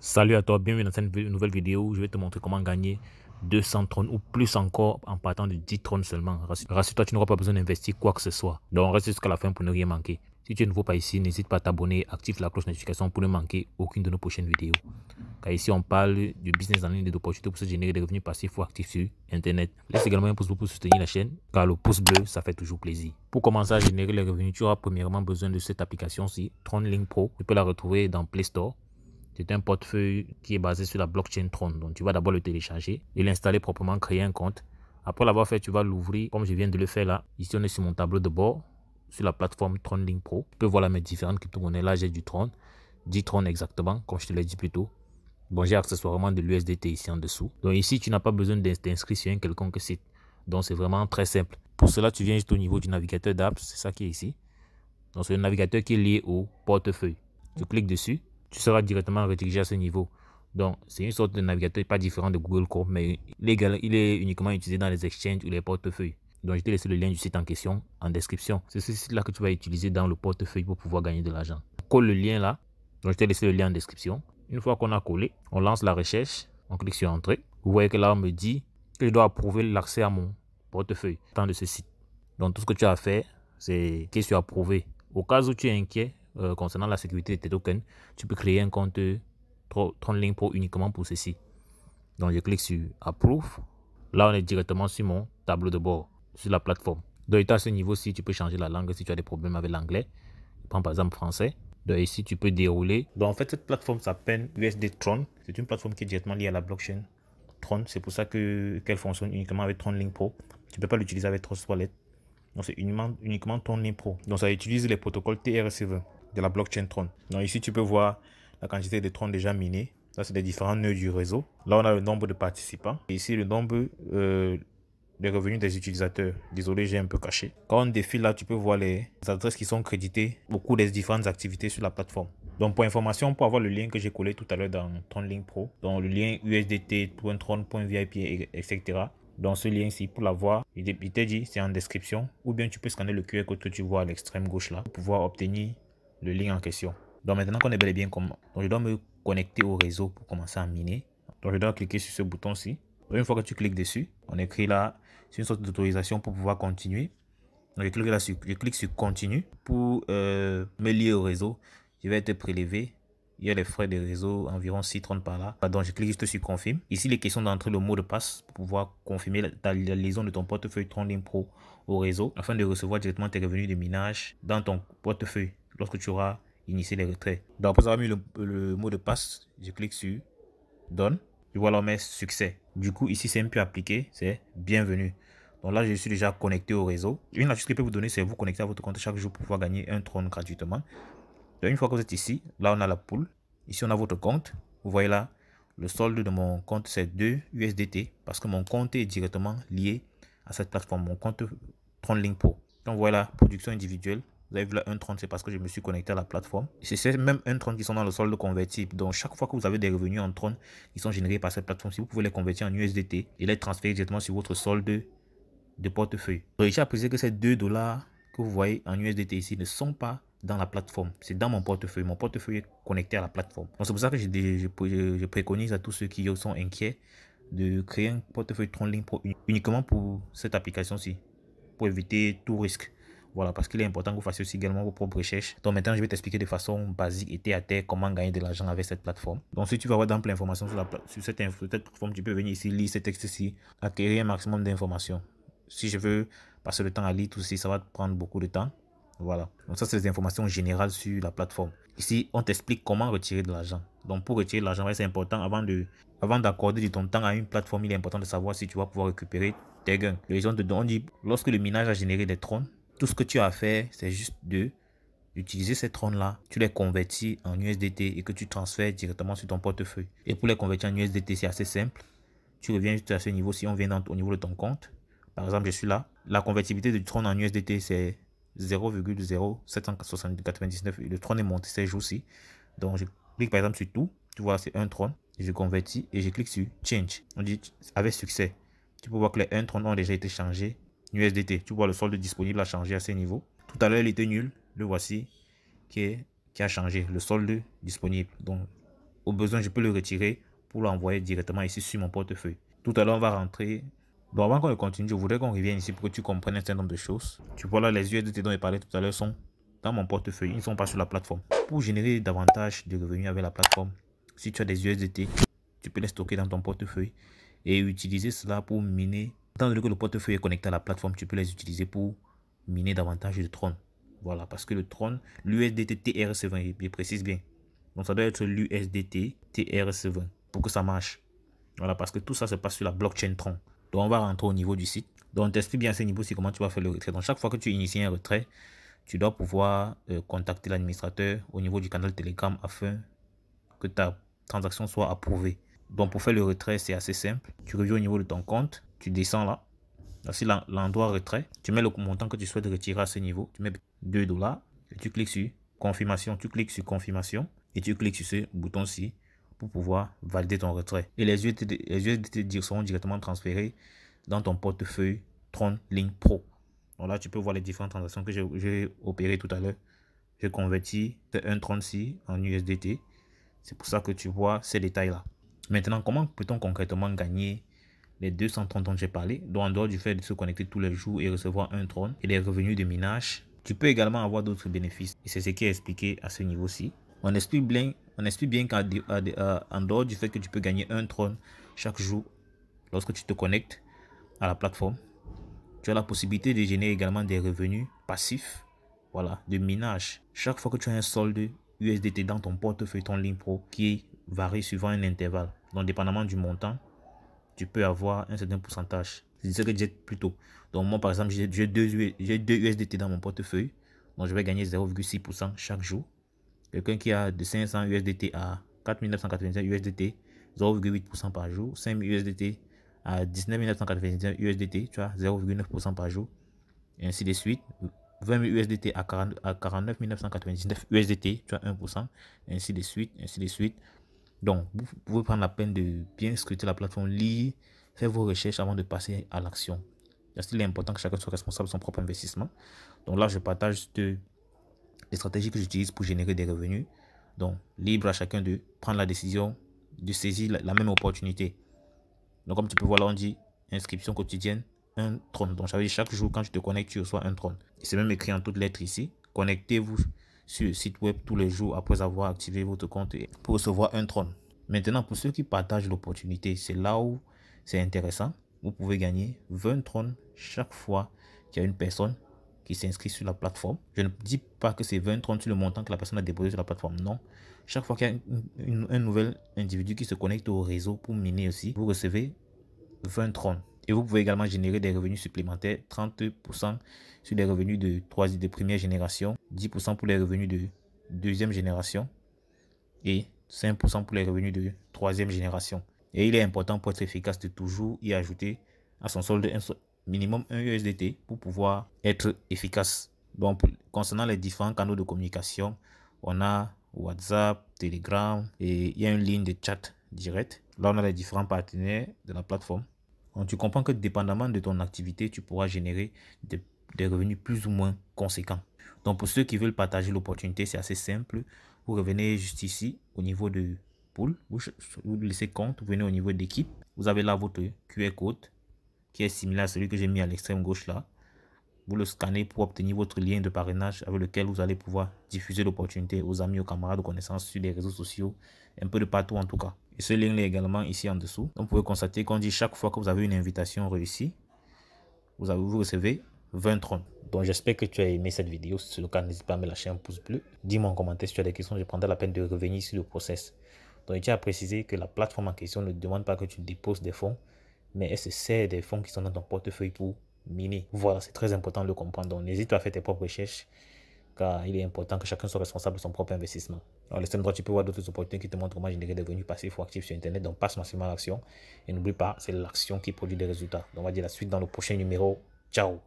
Salut à toi, bienvenue dans cette nouvelle vidéo où je vais te montrer comment gagner 200 trônes ou plus encore en partant de 10 trônes seulement. Rassure-toi, tu n'auras pas besoin d'investir quoi que ce soit. Donc reste jusqu'à la fin pour ne rien manquer. Si tu es nouveau par ici, n'hésite pas à t'abonner et active la cloche de notification pour ne manquer aucune de nos prochaines vidéos. Car ici, on parle du business en ligne et d'opportunités pour se générer des revenus passifs ou actifs sur Internet. Laisse également un pouce bleu pour soutenir la chaîne, car le pouce bleu, ça fait toujours plaisir. Pour commencer à générer les revenus, tu auras premièrement besoin de cette application-ci, TronLink Pro. Tu peux la retrouver dans Play Store. C'est un portefeuille qui est basé sur la blockchain Tron. Donc, tu vas d'abord le télécharger et l'installer proprement, créer un compte. Après l'avoir fait, tu vas l'ouvrir comme je viens de le faire là. Ici, on est sur mon tableau de bord, sur la plateforme TronLink Pro. Tu peux voir là mes différentes crypto-monnaies. Là, j'ai du Tron, 10 Tron exactement, comme je te l'ai dit plus tôt. Bon, j'ai accessoirement de l'USDT ici en dessous. Donc ici, tu n'as pas besoin d'inscrire sur un quelconque site. Donc, c'est vraiment très simple. Pour cela, tu viens juste au niveau du navigateur d'apps. C'est ça qui est ici. Donc, c'est le navigateur qui est lié au portefeuille. Tu cliques dessus. Tu seras directement redirigé à ce niveau. Donc, c'est une sorte de navigateur pas différent de Google Chrome, mais il est uniquement utilisé dans les exchanges ou les portefeuilles. Donc, je t'ai laissé le lien du site en question en description. C'est ce site-là que tu vas utiliser dans le portefeuille pour pouvoir gagner de l'argent. Colle le lien là. Donc, je t'ai laissé le lien en description. Une fois qu'on a collé, on lance la recherche. On clique sur Entrée. Vous voyez que là, on me dit que je dois approuver l'accès à mon portefeuille dans de ce site. Donc, tout ce que tu as à faire, c'est cliquer sur Approuver. Au cas où tu es inquiet, concernant la sécurité de tes tokens, tu peux créer un compte TronLink Pro uniquement pour ceci. Donc je clique sur Approve. Là, on est directement sur mon tableau de bord, sur la plateforme. Donc à ce niveau-ci, tu peux changer la langue si tu as des problèmes avec l'anglais. Prends par exemple français. Donc ici, tu peux dérouler. Donc en fait, cette plateforme s'appelle USD Tron. C'est une plateforme qui est directement liée à la blockchain Tron. C'est pour ça qu'elle fonctionne uniquement avec TronLink Pro. Tu ne peux pas l'utiliser avec Trust Wallet. Donc c'est uniquement TronLink Pro. Donc ça utilise les protocoles TRS-V de la blockchain Tron. Donc ici tu peux voir la quantité de Tron déjà minés. Ça c'est les différents nœuds du réseau. Là on a le nombre de participants. Et ici le nombre des revenus des utilisateurs. Désolé, j'ai un peu caché. Quand on défile là, tu peux voir les adresses qui sont créditées au cours des différentes activités sur la plateforme. Donc pour information, pour avoir le lien que j'ai collé tout à l'heure dans TronLink Pro, donc le lien usdt.tron.vip, etc. Dans ce lien-ci, pour l'avoir, il t'a dit c'est en description, ou bien tu peux scanner le QR code que tu vois à l'extrême gauche là pour pouvoir obtenir le lien en question. Donc maintenant qu'on est bel et bien comme, donc je dois me connecter au réseau pour commencer à miner. Donc je dois cliquer sur ce bouton-ci. Une fois que tu cliques dessus, on écrit là, c'est une sorte d'autorisation pour pouvoir continuer. Donc je clique sur continue pour me lier au réseau. Je vais être prélevé. Il y a les frais de réseau, environ 6 30 par là. Donc, je clique juste sur confirme. Ici, il est question d'entrer le mot de passe pour pouvoir confirmer la liaison de ton portefeuille TronLink Pro au réseau afin de recevoir directement tes revenus de minage dans ton portefeuille lorsque tu auras initié les retraits. Donc, après avoir mis le mot de passe, je clique sur donne. Et voilà mes succès. Du coup, ici, c'est un peu appliqué. C'est bienvenue. Donc là, je suis déjà connecté au réseau. Une astuce que je peux vous donner, c'est vous connecter à votre compte chaque jour pour pouvoir gagner un trône gratuitement. Donc, une fois que vous êtes ici, là, on a la poule. Ici, on a votre compte. Vous voyez là, le solde de mon compte, c'est 2 USDT parce que mon compte est directement lié à cette plateforme, mon compte TronLink Pro. Donc, voilà, production individuelle. Vous avez vu là, 1,30, c'est parce que je me suis connecté à la plateforme. C'est même 1,30 qui sont dans le solde convertible. Donc, chaque fois que vous avez des revenus en Tron qui sont générés par cette plateforme, si vous pouvez les convertir en USDT et les transférer directement sur votre solde de portefeuille. Donc, j'ai apprécié que ces 2 dollars que vous voyez en USDT ici ne sont pas dans la plateforme. C'est dans mon portefeuille. Mon portefeuille est connecté à la plateforme. Donc, c'est pour ça que je préconise à tous ceux qui sont inquiets de créer un portefeuille TronLink Pro uniquement pour cette application-ci, pour éviter tout risque. Voilà, parce qu'il est important que vous fassiez aussi également vos propres recherches. Donc maintenant, je vais t'expliquer de façon basique et terre à terre comment gagner de l'argent avec cette plateforme. Donc si tu veux avoir d'ample information sur cette plateforme, tu peux venir ici, lire ce texte-ci, acquérir un maximum d'informations. Si je veux passer le temps à lire tout ceci, ça va te prendre beaucoup de temps. Voilà. Donc ça, c'est les informations générales sur la plateforme. Ici, on t'explique comment retirer de l'argent. Donc pour retirer de l'argent, c'est important avant d'accorder de ton temps à une plateforme, il est important de savoir si tu vas pouvoir récupérer tes gains. Les gens te donnent, on dit, lorsque le minage a généré des trônes, tout ce que tu as à faire, c'est juste d'utiliser ces trônes-là, tu les convertis en USDT et que tu transfères directement sur ton portefeuille. Et pour les convertir en USDT, c'est assez simple. Tu reviens juste à ce niveau, si on vient au niveau de ton compte. Par exemple, je suis là. La convertibilité du trône en USDT, c'est 0,0799. Le trône est monté ces jours-ci. Donc, je clique par exemple sur tout. Tu vois, c'est un trône. Je convertis et je clique sur Change. On dit avec succès. Tu peux voir que les 1 trône ont déjà été changés. USDT, tu vois le solde disponible a changé à ce niveau. Tout à l'heure, il était nul. Le voici qui a changé. Le solde disponible. Donc, au besoin, je peux le retirer pour l'envoyer directement ici sur mon portefeuille. Tout à l'heure, on va rentrer. Donc avant qu'on le continue, je voudrais qu'on revienne ici pour que tu comprennes un certain nombre de choses. Tu vois là, les USDT dont j'ai parlé tout à l'heure sont dans mon portefeuille. Ils ne sont pas sur la plateforme. Pour générer davantage de revenus avec la plateforme, si tu as des USDT, tu peux les stocker dans ton portefeuille et utiliser cela pour miner. Étant donné que le portefeuille est connecté à la plateforme, tu peux les utiliser pour miner davantage de Tron. Voilà, parce que le Tron, l'USDT TRC20, je précise bien. Donc ça doit être l'USDT TRC20 pour que ça marche. Voilà, parce que tout ça se passe sur la blockchain Tron. Donc on va rentrer au niveau du site. Donc on t'explique bien à ce niveau-ci comment tu vas faire le retrait. Donc chaque fois que tu inities un retrait, tu dois pouvoir contacter l'administrateur au niveau du canal Telegram afin que ta transaction soit approuvée. Donc pour faire le retrait, c'est assez simple. Tu reviens au niveau de ton compte, tu descends là. Voici l'endroit retrait. Tu mets le montant que tu souhaites retirer à ce niveau. Tu mets 2 $. Et tu cliques sur confirmation. Tu cliques sur confirmation. Et tu cliques sur ce bouton-ci pour pouvoir valider ton retrait. Et les USDT seront directement transférés dans ton portefeuille Tron Link Pro. Donc là, tu peux voir les différentes transactions que j'ai opérées tout à l'heure. J'ai converti un Tron-ci en USDT. C'est pour ça que tu vois ces détails-là. Maintenant, comment peut-on concrètement gagner les 230 dont j'ai parlé? Donc en dehors du fait de se connecter tous les jours et recevoir un Tron et les revenus de minage, tu peux également avoir d'autres bénéfices. Et c'est ce qui est expliqué à ce niveau-ci. On explique bien qu'en dehors du fait que tu peux gagner un Tron chaque jour lorsque tu te connectes à la plateforme, tu as la possibilité de générer également des revenus passifs, voilà, de minage. Chaque fois que tu as un solde USDT dans ton portefeuille, ton Link Pro, qui varie suivant un intervalle. Donc dépendamment du montant, tu peux avoir un certain pourcentage. C'est ce que je disais plus tôt. Donc moi par exemple, j'ai deux USDT dans mon portefeuille. Donc je vais gagner 0,6% chaque jour. Quelqu'un qui a de 500 USDT à 4999 USDT, 0,8% par jour. 5000 USDT à 19 999 USDT, tu vois, 0,9% par jour. Et ainsi de suite. 20 000 USDT à 49 999 USDT, tu as 1%. Et ainsi de suite, ainsi de suite. Donc, vous pouvez prendre la peine de bien scruter la plateforme, lire, faire vos recherches avant de passer à l'action. Il est important que chacun soit responsable de son propre investissement. Donc là, je partage les stratégies que j'utilise pour générer des revenus. Donc, libre à chacun de prendre la décision de saisir la même opportunité. Donc, comme tu peux voir là, on dit inscription quotidienne, un Tron. Donc, ça veut dire chaque jour, quand tu te connectes, tu reçois un Tron. Et c'est même écrit en toutes lettres ici. Connectez-vous sur le site web tous les jours après avoir activé votre compte pour recevoir un Tron. Maintenant, pour ceux qui partagent l'opportunité, c'est là où c'est intéressant. Vous pouvez gagner 20 Tron chaque fois qu'il y a une personne qui s'inscrit sur la plateforme. Je ne dis pas que c'est 20 Tron sur le montant que la personne a déposé sur la plateforme. Non. Chaque fois qu'il y a un nouvel individu qui se connecte au réseau pour miner aussi, vous recevez 20 Tron. Et vous pouvez également générer des revenus supplémentaires, 30% sur les revenus de première génération, 10% pour les revenus de deuxième génération et 5% pour les revenus de troisième génération. Et il est important pour être efficace de toujours y ajouter à son solde minimum 1 USDT pour pouvoir être efficace. Donc, concernant les différents canaux de communication, on a WhatsApp, Telegram et il y a une ligne de chat direct. Là, on a les différents partenaires de la plateforme. Donc, tu comprends que dépendamment de ton activité, tu pourras générer des revenus plus ou moins conséquents. Donc, pour ceux qui veulent partager l'opportunité, c'est assez simple. Vous revenez juste ici au niveau de pool. Vous laissez compte, vous venez au niveau d'équipe. Vous avez là votre QR code qui est similaire à celui que j'ai mis à l'extrême gauche là. Vous le scannez pour obtenir votre lien de parrainage avec lequel vous allez pouvoir diffuser l'opportunité aux amis, aux camarades, aux connaissances sur les réseaux sociaux, un peu de partout en tout cas. Et ce lien est également ici en dessous. Donc, vous pouvez constater qu'on dit chaque fois que vous avez une invitation réussie, vous recevez 20 Tron. Donc, j'espère que tu as aimé cette vidéo. Si c'est le cas, n'hésite pas à me lâcher un pouce bleu. Dis-moi en commentaire si tu as des questions. Je prendrai la peine de revenir sur le process. Donc, je tiens à préciser que la plateforme en question ne demande pas que tu déposes des fonds, mais elle se sert des fonds qui sont dans ton portefeuille pour miner. Voilà, c'est très important de le comprendre. Donc, n'hésite pas à faire tes propres recherches, car il est important que chacun soit responsable de son propre investissement. Alors, à l'extrême droite, tu peux voir d'autres opportunités qui te montrent comment générer des revenus passifs ou actifs sur Internet. Donc, passe massivement à l'action. Et n'oublie pas, c'est l'action qui produit des résultats. Donc, on va dire la suite dans le prochain numéro. Ciao!